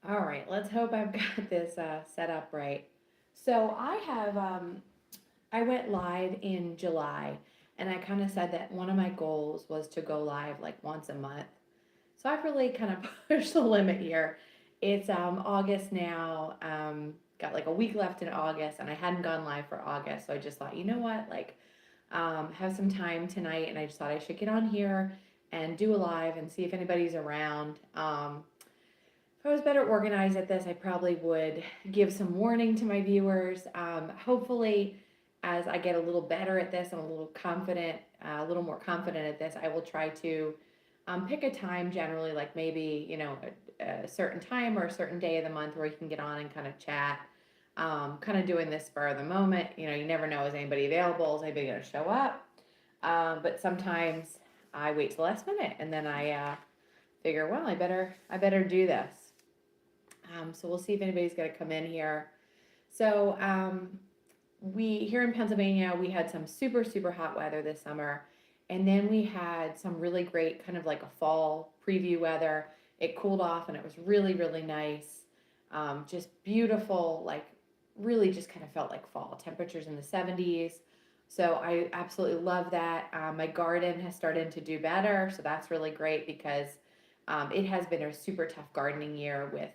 All right, let's hope I've got this set up right. So I went live in July, and I kind of said that one of my goals was to go live like once a month. So I've really kind of pushed the limit here. It's August now. Got like a week left in August, and I hadn't gone live for August. So I just thought, you know what, like, have some time tonight, and I just thought I should get on here and do a live and see if anybody's around. If I was better organized at this, I probably would give some warning to my viewers. Hopefully, as I get a little better at this and a little confident, a little more confident at this, I will try to pick a time generally, like maybe, a certain time or a certain day of the month where you can get on and kind of chat. Kind of doing this spur of the moment. You never know, is anybody available? Is anybody going to show up? But sometimes I wait till the last minute and then I figure, well, I better do this. So we'll see if anybody's going to come in here. So we here in Pennsylvania, we had some super, super hot weather this summer. And then we had some really great kind of like a fall preview weather. It cooled off and it was really, really nice. Just beautiful, like really just kind of felt like fall. Temperatures in the 70s. So I absolutely love that. My garden has started to do better. So that's really great because it has been a super tough gardening year with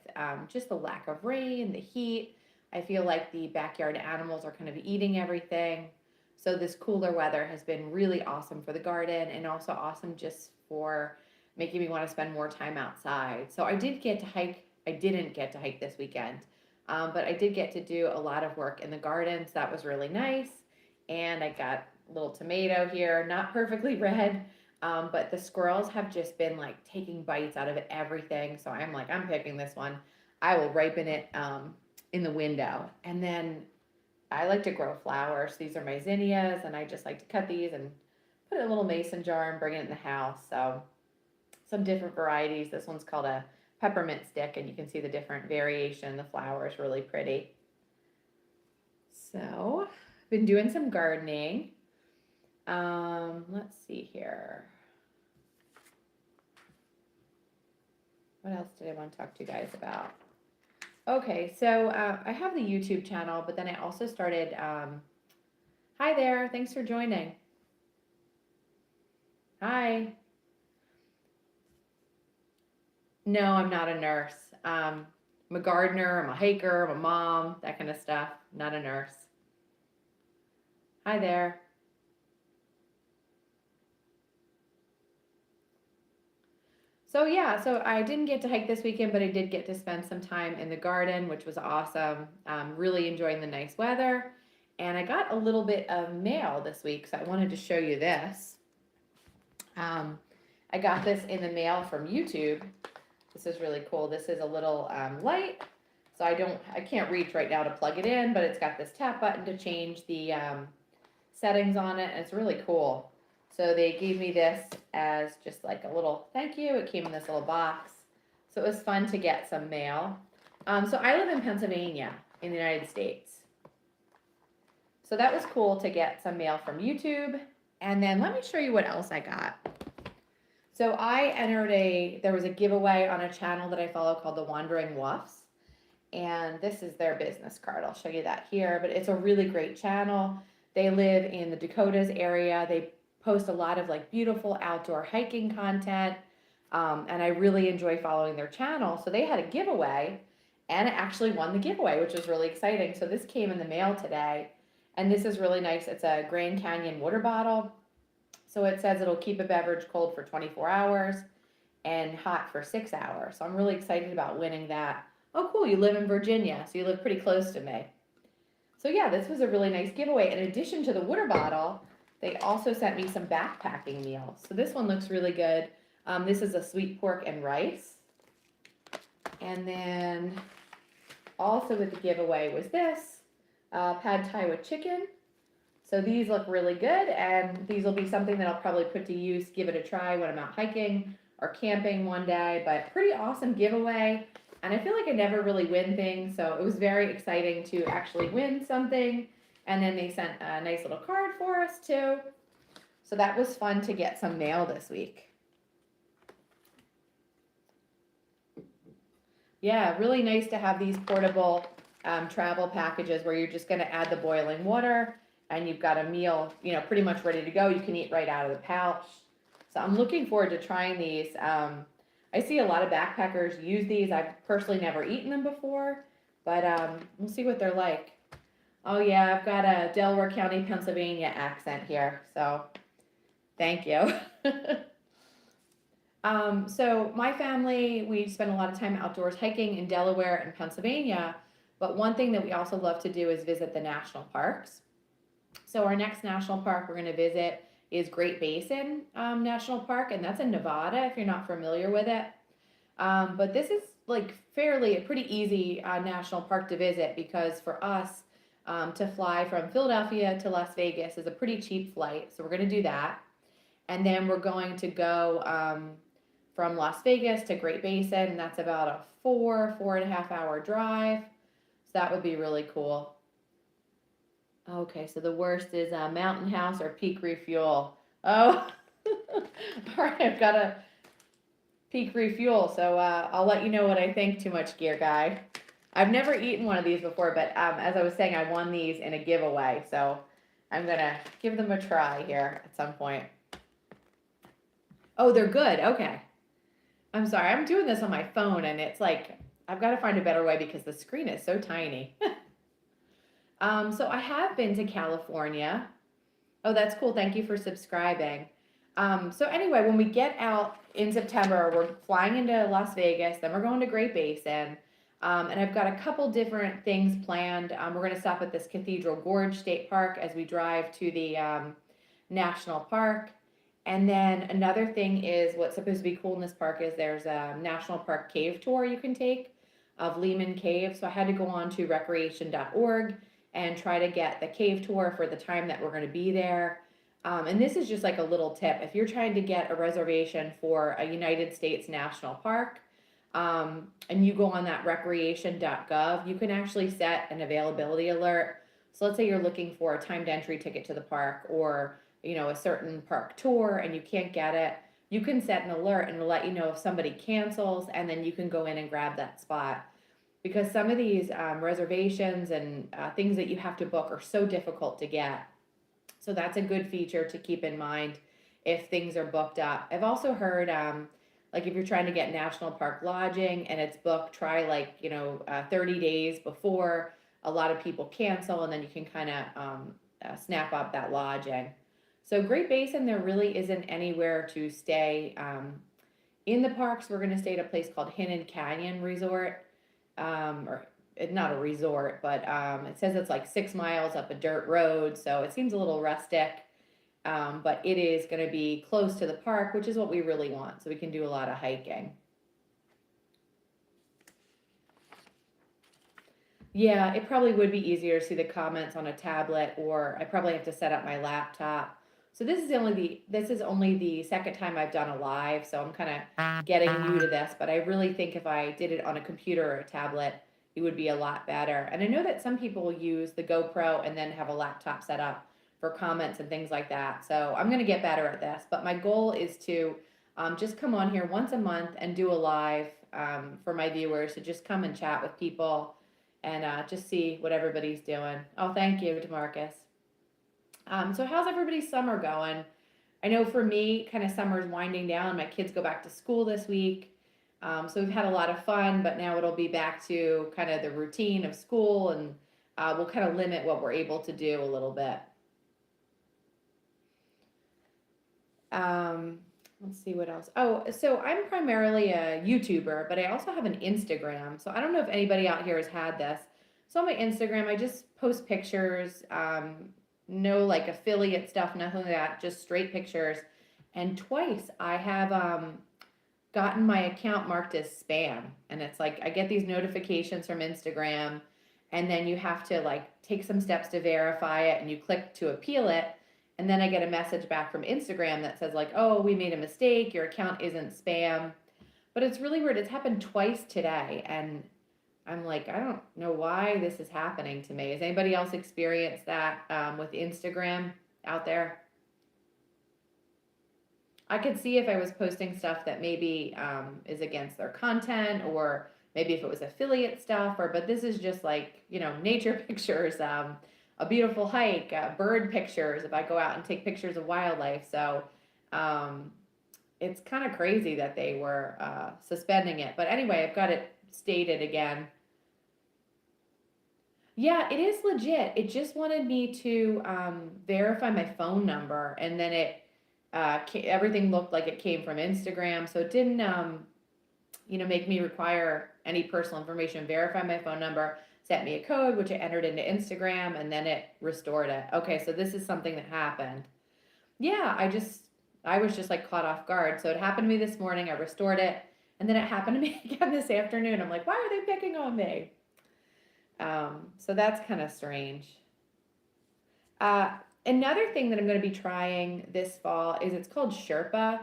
just the lack of rain, the heat. I feel like the backyard animals are kind of eating everything. So this cooler weather has been really awesome for the garden and also awesome just for making me want to spend more time outside. So I did get to hike. I didn't get to hike this weekend, but I did get to do a lot of work in the garden. So that was really nice. And I got a little tomato here, not perfectly red, but the squirrels have just been like taking bites out of everything. So I'm like, I'm picking this one. I will ripen it in the window. And then I like to grow flowers. These are my zinnias, and I just like to cut these and put it in a little mason jar and bring it in the house. So some different varieties. This one's called a peppermint stick, and you can see the different variation. The flower is really pretty. So I've been doing some gardening. Let's see here. What else did I want to talk to you guys about? Okay, so I have the YouTube channel, but then I also started. Hi there, thanks for joining. Hi. No, I'm not a nurse. I'm a gardener, I'm a hiker, I'm a mom, that kind of stuff. Not a nurse. Hi there. So yeah, so I didn't get to hike this weekend, but I did get to spend some time in the garden, which was awesome. Really enjoying the nice weather. And I got a little bit of mail this week, so I wanted to show you this. I got this in the mail from YouTube. This is really cool. This is a little light, so I can't reach right now to plug it in, but it's got this tap button to change the settings on it, and it's really cool. So they gave me this as just like a little thank you. It came in this little box. So it was fun to get some mail. So I live in Pennsylvania in the United States. So that was cool to get some mail from YouTube. And then let me show you what else I got. So there was a giveaway on a channel that I follow called The Wandering Woofs. And this is their business card. I'll show you that here, but it's a really great channel. They live in the Dakotas area. They post a lot of like beautiful outdoor hiking content. And I really enjoy following their channel. So they had a giveaway and I actually won the giveaway, which was really exciting. So this came in the mail today and this is really nice. It's a Grand Canyon water bottle. So it says it'll keep a beverage cold for 24 hours and hot for 6 hours. So I'm really excited about winning that. Oh, cool. You live in Virginia, so you live pretty close to me. So yeah, this was a really nice giveaway. In addition to the water bottle, they also sent me some backpacking meals. So this one looks really good. This is a sweet pork and rice. And then also with the giveaway was this, pad thai with chicken. So these look really good, and these will be something that I'll probably put to use, give it a try when I'm out hiking or camping one day, but pretty awesome giveaway. And I feel like I never really win things, so it was very exciting to actually win something. And then they sent a nice little card for us too. So that was fun to get some mail this week. Yeah, really nice to have these portable travel packages where you're just going to add the boiling water and you've got a meal, pretty much ready to go. You can eat right out of the pouch. So I'm looking forward to trying these. I see a lot of backpackers use these. I've personally never eaten them before, but we'll see what they're like. Oh yeah, I've got a Delaware County, Pennsylvania accent here, so thank you. So my family, we spend a lot of time outdoors hiking in Delaware and Pennsylvania, but one thing that we also love to do is visit the national parks. So our next national park we're going to visit is Great Basin National Park, and that's in Nevada if you're not familiar with it. But this is like fairly a pretty easy national park to visit because for us to fly from Philadelphia to Las Vegas is a pretty cheap flight. So we're going to do that. And then we're going to go from Las Vegas to Great Basin, and that's about a 4.5 hour drive. So that would be really cool. Okay, so the worst is Mountain House or Peak Refuel. Oh, all right, I've got a Peak Refuel, so I'll let you know what I think. Too much gear guy. I've never eaten one of these before, but as I was saying, I won these in a giveaway, so I'm gonna give them a try here at some point. Oh, they're good. Okay. I'm sorry. I'm doing this on my phone, and it's like I've got to find a better way because the screen is so tiny. So I have been to California. Oh, that's cool. Thank you for subscribing. So anyway, when we get out in September, we're flying into Las Vegas, then we're going to Great Basin. And I've got a couple different things planned. We're going to stop at this Cathedral Gorge State Park as we drive to the national park. And then another thing is what's supposed to be cool in this park is there's a national park cave tour you can take of Lehman Cave. So I had to go on to recreation.org and try to get the cave tour for the time that we're going to be there. And this is just like a little tip. If you're trying to get a reservation for a United States national park, and you go on that recreation.gov, you can actually set an availability alert. So let's say you're looking for a timed entry ticket to the park or a certain park tour and you can't get it, you can set an alert and it'll let you know if somebody cancels, and then you can go in and grab that spot. Because some of these reservations and things that you have to book are so difficult to get. So that's a good feature to keep in mind if things are booked up. I've also heard like if you're trying to get national park lodging and it's booked, try 30 days before. A lot of people cancel, and then you can kind of snap up that lodging. So Great Basin, there really isn't anywhere to stay. In the parks, we're going to stay at a place called Hinnon Canyon Resort, or not a resort, but it says it's like 6 miles up a dirt road, so it seems a little rustic. But it is going to be close to the park, which is what we really want, so we can do a lot of hiking. Yeah, it probably would be easier to see the comments on a tablet, or I probably have to set up my laptop. So this is only the second time I've done a live, so I'm kind of getting new to this, but I really think if I did it on a computer or a tablet, it would be a lot better. And I know that some people use the GoPro and then have a laptop set up for comments and things like that. So I'm going to get better at this, but my goal is to just come on here once a month and do a live for my viewers to just come and chat with people and just see what everybody's doing. Oh, thank you, DeMarcus. So how's everybody's summer going? I know for me, kind of summer's winding down. My kids go back to school this week. So we've had a lot of fun, but now it'll be back to kind of the routine of school, and we'll kind of limit what we're able to do a little bit. Let's see what else. Oh, so I'm primarily a YouTuber, but I also have an Instagram. So I don't know if anybody out here has had this. So on my Instagram, I just post pictures, no like affiliate stuff, nothing like that, just straight pictures. And twice I have gotten my account marked as spam. And it's like I get these notifications from Instagram, and then you have to like take some steps to verify it, and you click to appeal it. And then I get a message back from Instagram that says like, oh, we made a mistake, your account isn't spam. But it's really weird. It's happened twice today, and I'm like, I don't know why this is happening to me. Has anybody else experienced that with Instagram out there? I could see if I was posting stuff that maybe is against their content or maybe if it was affiliate stuff, but this is just like, nature pictures, a beautiful hike, bird pictures, if I go out and take pictures of wildlife. So, it's kind of crazy that they were suspending it. But anyway, I've got it stated again. Yeah, it is legit. It just wanted me to verify my phone number, and then everything looked like it came from Instagram, so it didn't make me require any personal information. Verify my phone number, sent me a code which I entered into Instagram, and then it restored it. Okay, so this is something that happened. Yeah, I was just like caught off guard. So it happened to me this morning. I restored it, and then it happened to me again this afternoon. I'm like, why are they picking on me? So that's kind of strange. Another thing that I'm going to be trying this fall is it's called Sherpa,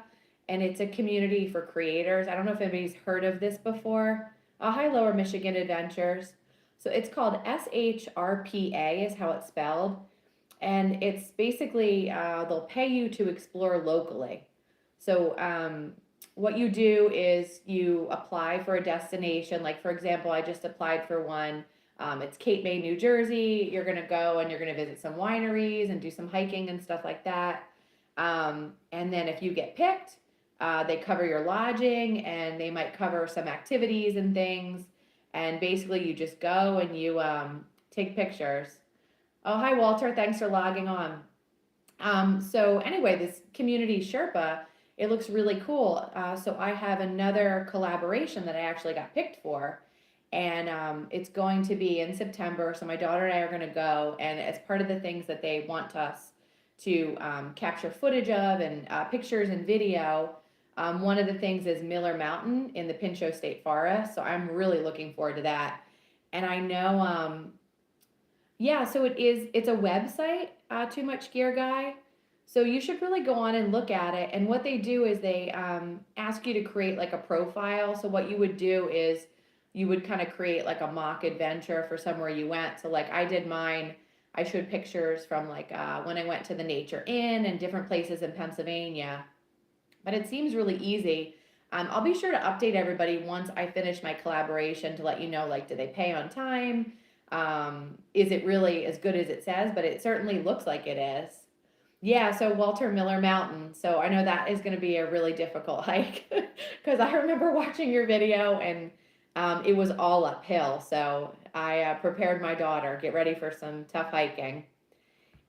and it's a community for creators. I don't know if anybody's heard of this before. Hi, Lower Michigan Adventures. So it's called SHRPA is how it's spelled. And it's basically, they'll pay you to explore locally. So what you do is you apply for a destination. Like, for example, I just applied for one. It's Cape May, New Jersey. You're going to go and you're going to visit some wineries and do some hiking and stuff like that. And then if you get picked, they cover your lodging, and they might cover some activities and things. And basically you just go and you take pictures. Oh, hi, Walter. Thanks for logging on. So anyway, this community Sherpa, it looks really cool. So I have another collaboration that I actually got picked for. And it's going to be in September. So my daughter and I are going to go. And as part of the things that they want us to capture footage of and pictures and video, one of the things is Miller Mountain in the Pinchot State Forest. So I'm really looking forward to that. And I know, yeah, so it's a website, Too Much Gear Guy. So you should really go on and look at it. And what they do is they ask you to create like a profile. So what you would do is you would kind of create like a mock adventure for somewhere you went. So like I did mine, I showed pictures from like when I went to the Nature Inn and different places in Pennsylvania. But it seems really easy. I'll be sure to update everybody once I finish my collaboration to let you know, like, do they pay on time? Is it really as good as it says? But it certainly looks like it is. Yeah, so Walter Miller Mountain. So I know that is going to be a really difficult hike because I remember watching your video, and it was all uphill. So I prepared my daughter, get ready for some tough hiking.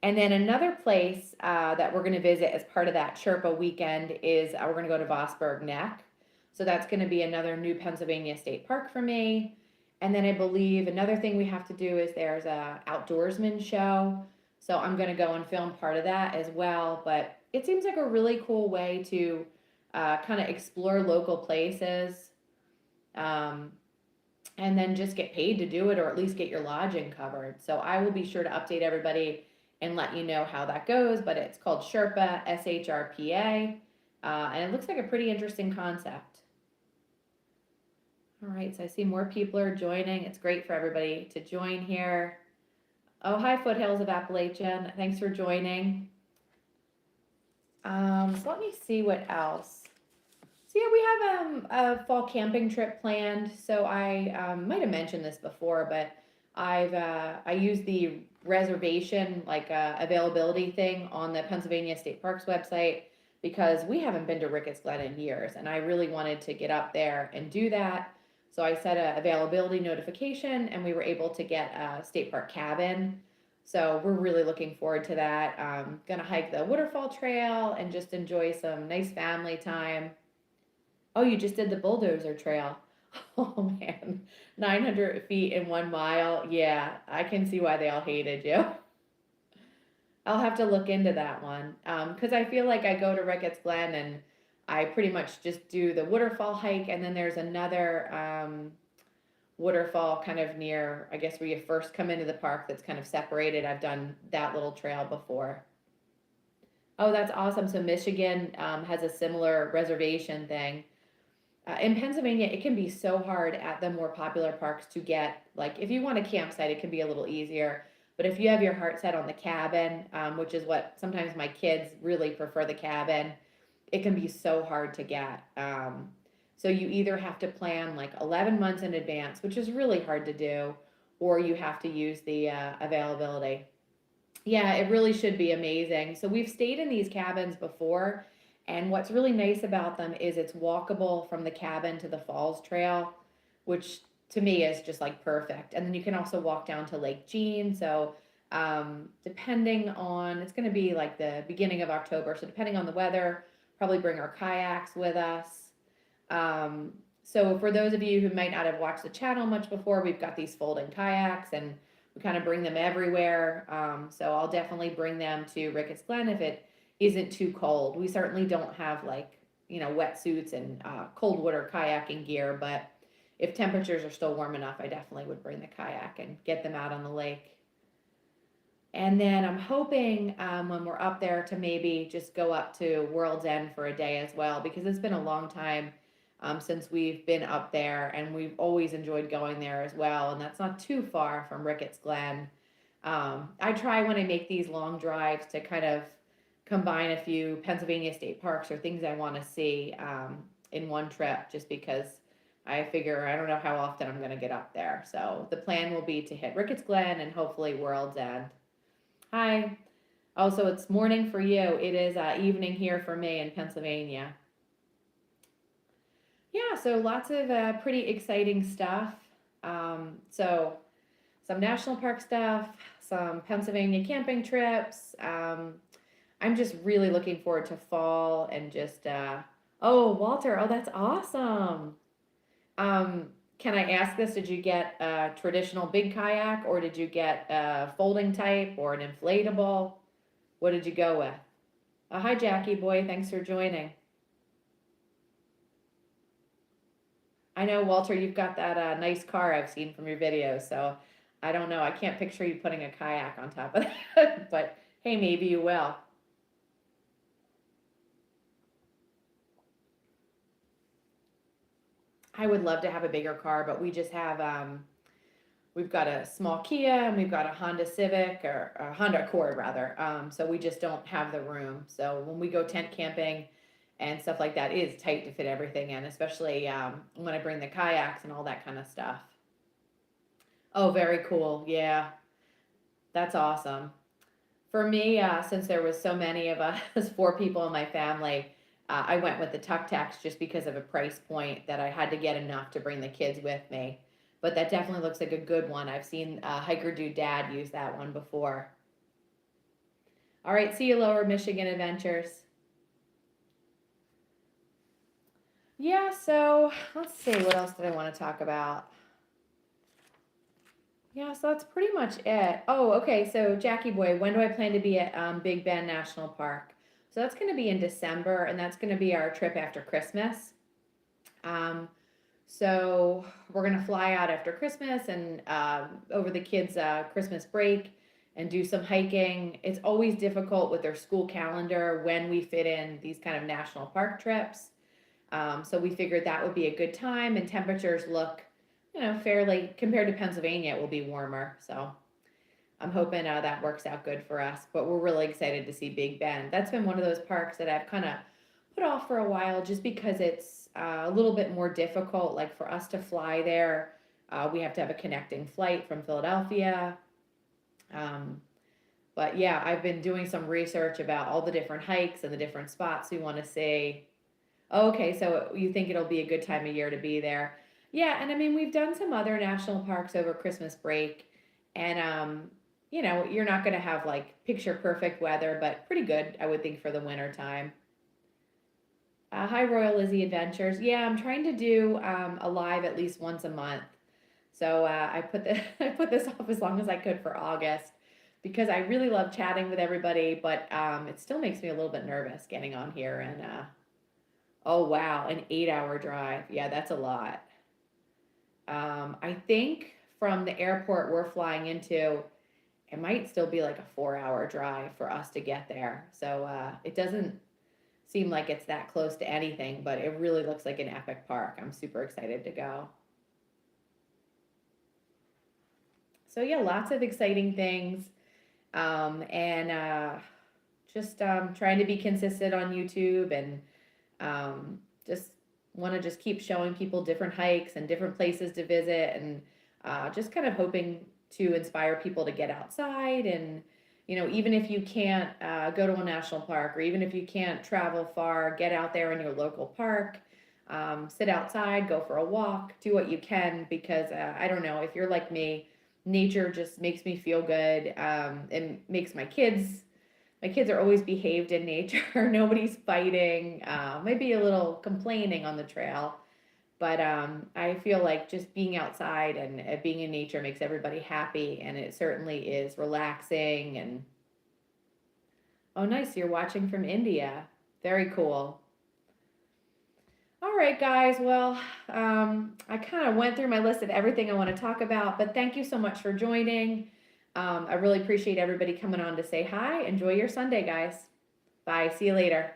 And then another place that we're going to visit as part of that Sherpa weekend is we're going to go to Vosburgh Neck. So that's going to be another new Pennsylvania state park for me. And then I believe another thing we have to do is there's a outdoorsman show. So I'm going to go and film part of that as well. But it seems like a really cool way to kind of explore local places, and then just get paid to do it, or at least get your lodging covered. So I will be sure to update everybody and let you know how that goes. But it's called Sherpa, SHRPA, and it looks like a pretty interesting concept. All right, so I see more people are joining. It's great for everybody to join here. Oh, hi, Foothills of Appalachian. Thanks for joining. So let me see what else. So yeah, we have a fall camping trip planned. So I might have mentioned this before, but I use the reservation availability thing on the Pennsylvania State Parks website because we haven't been to Ricketts Glen in years, and I really wanted to get up there and do that. So I set a availability notification, and we were able to get a state park cabin. So we're really looking forward to that. Gonna hike the Waterfall Trail and just enjoy some nice family time. Oh, you just did the bulldozer trail. Oh man, 900 feet in 1 mile. Yeah, I can see why they all hated you. I'll have to look into that one. Because I feel like I go to Ricketts Glen and I pretty much just do the waterfall hike, and then there's another waterfall kind of near, I guess, where you first come into the park that's kind of separated. I've done that little trail before. Oh, that's awesome. So Michigan has a similar reservation thing. In Pennsylvania, it can be so hard at the more popular parks to get, like, if you want a campsite, it can be a little easier. But if you have your heart set on the cabin, which is what sometimes my kids really prefer, the cabin, it can be so hard to get. So you either have to plan like 11 months in advance, which is really hard to do, or you have to use the availability. Yeah, it really should be amazing. So we've stayed in these cabins before, and what's really nice about them is it's walkable from the cabin to the falls trail, which to me is just like perfect. And then you can also walk down to Lake Jean. So depending on, it's going to be like the beginning of October. So depending on the weather, probably bring our kayaks with us. So for those of you who might not have watched the channel much before, we've got these folding kayaks and we kind of bring them everywhere. So I'll definitely bring them to Ricketts Glen if it isn't too cold. We certainly don't have like, wetsuits and cold water kayaking gear, but if temperatures are still warm enough, I definitely would bring the kayak and get them out on the lake. And then I'm hoping when we're up there to maybe just go up to World's End for a day as well, because it's been a long time since we've been up there, and we've always enjoyed going there as well. And that's not too far from Ricketts Glen. I try when I make these long drives to kind of combine a few Pennsylvania state parks or things I want to see in one trip, just because I figure I don't know how often I'm going to get up there. So the plan will be to hit Ricketts Glen and hopefully World's End. Hi. Also, it's morning for you. It is evening here for me in Pennsylvania. Yeah, so lots of pretty exciting stuff. So some national park stuff, some Pennsylvania camping trips. I'm just really looking forward to fall and just, oh, Walter, oh, that's awesome. Can I ask this? Did you get a traditional big kayak, or did you get a folding type or an inflatable? What did you go with? Hi, Jackie boy. Thanks for joining. I know, Walter, you've got that nice car I've seen from your videos, so I don't know. I can't picture you putting a kayak on top of that, but hey, maybe you will. I would love to have a bigger car, but we just have we've got a small Kia and we've got a Honda Civic, or a Honda Accord rather. So we just don't have the room. So when we go tent camping and stuff like that, it is tight to fit everything in, especially when I bring the kayaks and all that kind of stuff. Oh, very cool. Yeah, that's awesome. For me, since there was so many of us, 4 people in my family, I went with the Tuk Tuks just because of a price point that I had to get enough to bring the kids with me. But that definitely looks like a good one. I've seen Hiker Dude Dad use that one before. All right, see you, Lower Michigan Adventures. Yeah, so let's see, what else did I want to talk about? Yeah, so that's pretty much it. Oh, okay, so Jackie Boy, when do I plan to be at Big Bend National Park? So that's going to be in December, and that's going to be our trip after Christmas. So we're going to fly out after Christmas and over the kids' Christmas break and do some hiking. It's always difficult with their school calendar when we fit in these kind of national park trips. So we figured that would be a good time, and temperatures look, fairly, compared to Pennsylvania, it will be warmer. So I'm hoping that works out good for us, but we're really excited to see Big Bend. That's been one of those parks that I've kind of put off for a while just because it's a little bit more difficult. Like for us to fly there, we have to have a connecting flight from Philadelphia. But yeah, I've been doing some research about all the different hikes and the different spots we want to see. Okay, so you think it'll be a good time of year to be there. Yeah, and I mean, we've done some other national parks over Christmas break, and you're not going to have like picture perfect weather, but pretty good, I would think, for the winter time. Hi, Royal Lizzie Adventures. Yeah, I'm trying to do a live at least once a month. So I put I put this off as long as I could for August because I really love chatting with everybody, but it still makes me a little bit nervous getting on here and oh wow, an 8-hour drive. Yeah, that's a lot. I think from the airport we're flying into, it might still be like a 4-hour drive for us to get there. So it doesn't seem like it's that close to anything, but it really looks like an epic park. I'm super excited to go. So yeah, lots of exciting things. And just trying to be consistent on YouTube and just want to just keep showing people different hikes and different places to visit, and just kind of hoping to inspire people to get outside. And, even if you can't go to a national park, or even if you can't travel far, get out there in your local park, sit outside, go for a walk, do what you can, because I don't know, if you're like me, nature just makes me feel good. It makes my kids are always behaved in nature. Nobody's fighting, maybe a little complaining on the trail. But I feel like just being outside and being in nature makes everybody happy, and it certainly is relaxing. And oh, nice, you're watching from India. Very cool. All right, guys. Well, I kind of went through my list of everything I want to talk about, but thank you so much for joining. I really appreciate everybody coming on to say hi. Enjoy your Sunday, guys. Bye. See you later.